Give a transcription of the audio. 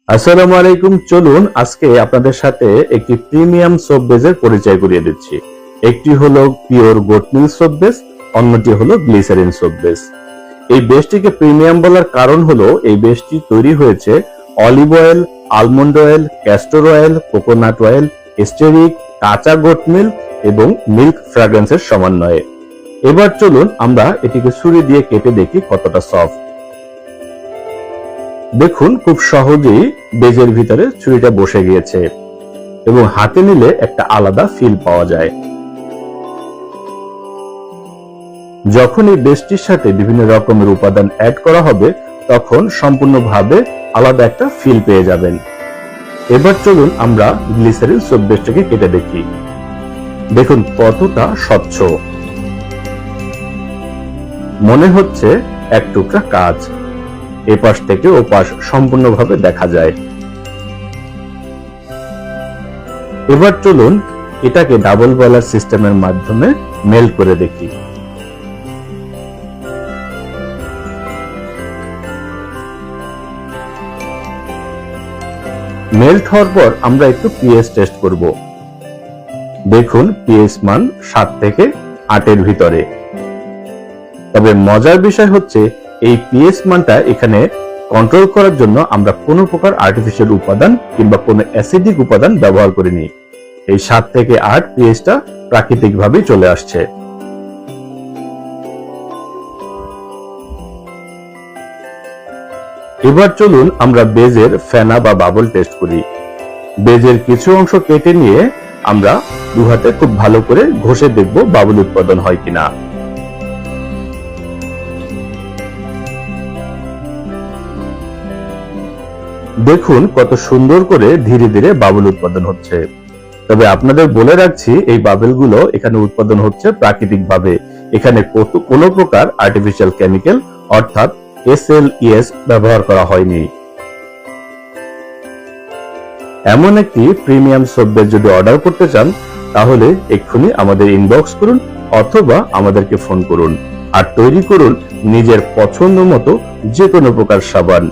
আসসালামু আলাইকুম। চলুন আজকে আপনাদের সাথে একটি প্রিমিয়াম সোপ বেজের পরিচয় করিয়ে দিচ্ছি। একটি হলো pure goat milk soap base, অন্যটি হলো গ্লিসারিন সোপ বেস। এই বেসটিকে প্রিমিয়াম বলার কারণ হলো এই বেসটি তৈরি হয়েছে olive oil, almond oil, castor oil, coconut oil, steric, কাঁচা গোট মিল্ক এবং মিল্ক ফ্র্যাগ্রেন্সের সমন্বয়ে। এবার চলুন আমরা এটিকে ছুরি দিয়ে কেটে দেখি কতটা সফট। দেখুন খুব সহজেই বেজের ভিতরে ছুরিটা বসে গিয়েছে এবং হাতে নিলে একটা আলাদা ফিল পাওয়া যায়। যখন এই বেজটির সাথে বিভিন্ন রকমের উপাদান অ্যাড করা হবে তখন সম্পূর্ণভাবে আলাদা একটা ফিল পেয়ে যাবেন। এবার চলুন আমরা গ্লিসারিন সোপ বেজটাকে কেটে দেখি। দেখুন কতটা স্বচ্ছ, মনে হচ্ছে এক টুকরা কাঁচ এপাশ থেকে ওপাশ সম্পূর্ণভাবে দেখা যায়। এবার চলুন এটাকে ডাবল বয়লার সিস্টেমের মাধ্যমে মেল্ট করে দেখি। মেল্ট হওয়ার পর আমরা একটু পিএইচ টেস্ট করব। দেখুন পিএইচ মান 7 থেকে 8 ভিতরে। তবে মজার বিষয় হচ্ছে এই পিএইচ মানটা এখানে কন্ট্রোল করার জন্য আমরা কোনো প্রকার আর্টিফিশিয়াল উপাদান কিংবা কোনো অ্যাসিডিক উপাদান ব্যবহার করিনি। এই 7 থেকে 8 পিএইচটা প্রাকৃতিকভাবেই চলে আসছে। এবার চলুন আমরা বেজের ফেনা বা বাবল টেস্ট করি। বেজের কিছু অংশ কেটে নিয়ে আমরা দু হাতে খুব ভালো করে ঘষে দেখব বাবল উৎপাদন হয় কিনা। দেখুন কত সুন্দর করে ধীরে ধীরে বাবল উৎপাদন হচ্ছে। তবে আপনাদের বলে রাখছি এই বাবলগুলো এখানে উৎপাদন হচ্ছে প্রাকৃতিকভাবে। এখানে কোনো প্রকার আর্টিফিশিয়াল কেমিক্যাল অর্থাৎ SLES ব্যবহার করা হয়নি। এমন একটি প্রিমিয়াম সোপ বেস যদি অর্ডার করতে চান তাহলে এক্ষুনি আমাদের ইনবক্স করুন অথবা আমাদেরকে ফোন করুন আর তৈরি করুন নিজের পছন্দ মতো যে কোনো প্রকার সাবান।